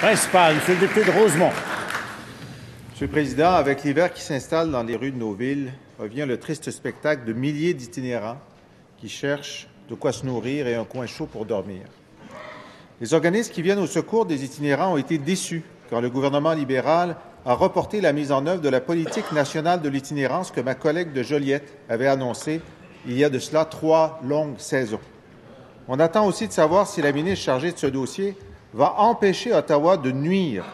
Principal, Monsieur le député de Rosemont. Monsieur le Président, avec l'hiver qui s'installe dans les rues de nos villes, revient le triste spectacle de milliers d'itinérants qui cherchent de quoi se nourrir et un coin chaud pour dormir. Les organismes qui viennent au secours des itinérants ont été déçus quand le gouvernement libéral a reporté la mise en œuvre de la politique nationale de l'itinérance que ma collègue de Joliette avait annoncée il y a de cela 3 longues saisons. On attend aussi de savoir si la ministre chargée de ce dossier va empêcher Ottawa de nuire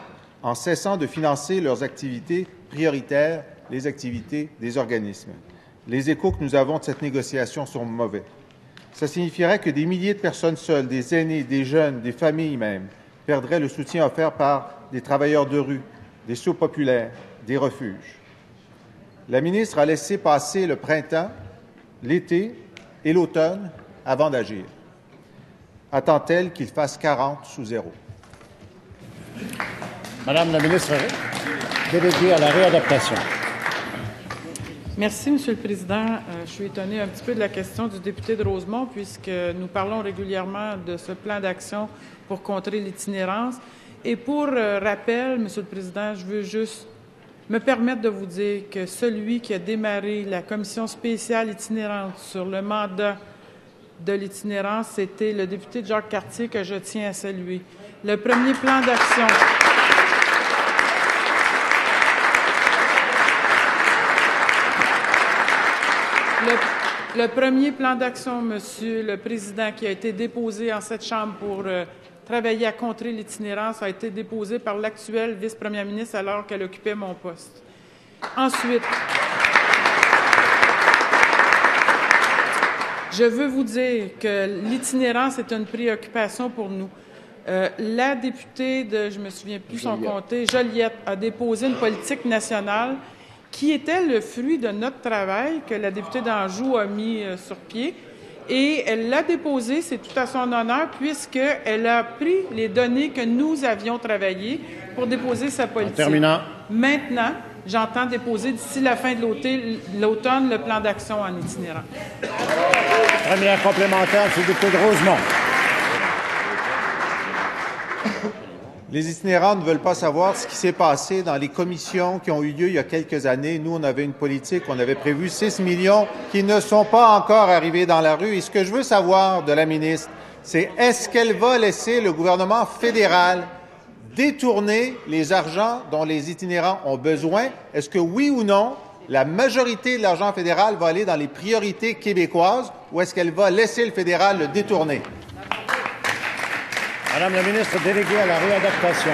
en cessant de financer leurs activités prioritaires, les activités des organismes. Les échos que nous avons de cette négociation sont mauvais. Ça signifierait que des milliers de personnes seules, des aînés, des jeunes, des familles même, perdraient le soutien offert par des travailleurs de rue, des sous-populaires, des refuges. La ministre a laissé passer le printemps, l'été et l'automne avant d'agir. Attend-elle qu'il fasse 40 sous zéro? Madame la ministre déléguée à la réadaptation. Merci, Monsieur le Président. Je suis étonnée un petit peu de la question du député de Rosemont, puisque nous parlons régulièrement de ce plan d'action pour contrer l'itinérance. Et pour rappel, Monsieur le Président, je veux juste me permettre de vous dire que celui qui a démarré la commission spéciale itinérante sur le mandat de l'itinérance, c'était le député Jacques Cartier, que je tiens à saluer. Le premier plan d'action... Le premier plan d'action, Monsieur le Président, qui a été déposé en cette Chambre pour travailler à contrer l'itinérance, a été déposé par l'actuelle vice-première ministre alors qu'elle occupait mon poste. Ensuite, je veux vous dire que l'itinérance est une préoccupation pour nous. La députée de, je me souviens plus son comté, Joliette, a déposé une politique nationale qui était le fruit de notre travail que la députée d'Anjou a mis sur pied. Et elle l'a déposé, c'est tout à son honneur, puisqu'elle a pris les données que nous avions travaillées pour déposer sa politique. En terminant. Maintenant, j'entends déposer d'ici la fin de l'automne le plan d'action en itinérant. Première complémentaire, Monsieur le député de Rosemont. Les itinérants ne veulent pas savoir ce qui s'est passé dans les commissions qui ont eu lieu il y a quelques années. Nous, on avait une politique, on avait prévu 6 millions qui ne sont pas encore arrivés dans la rue. Et ce que je veux savoir de la ministre, c'est est-ce qu'elle va laisser le gouvernement fédéral détourner les argents dont les itinérants ont besoin? Est-ce que oui ou non, la majorité de l'argent fédéral va aller dans les priorités québécoises ou est-ce qu'elle va laisser le fédéral le détourner? Madame la ministre déléguée à la réadaptation.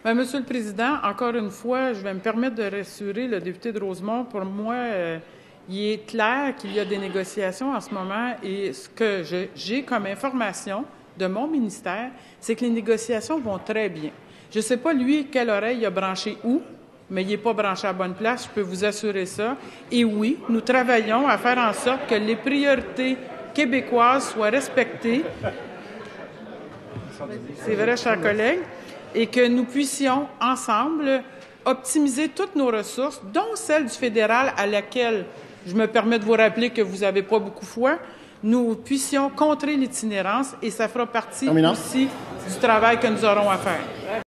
Bien, Monsieur le Président, encore une fois, je vais me permettre de rassurer le député de Rosemont. Pour moi, il est clair qu'il y a des négociations en ce moment et ce que j'ai comme information de mon ministère, c'est que les négociations vont très bien. Je ne sais pas, lui, quelle oreille il a branché où, mais il n'est pas branché à la bonne place, je peux vous assurer ça. Et oui, nous travaillons à faire en sorte que les priorités québécoises soient respectées, c'est vrai, chers collègues, et que nous puissions ensemble optimiser toutes nos ressources, dont celle du fédéral à laquelle je me permets de vous rappeler que vous n'avez pas beaucoup foi, nous puissions contrer l'itinérance et ça fera partie aussi du travail que nous aurons à faire.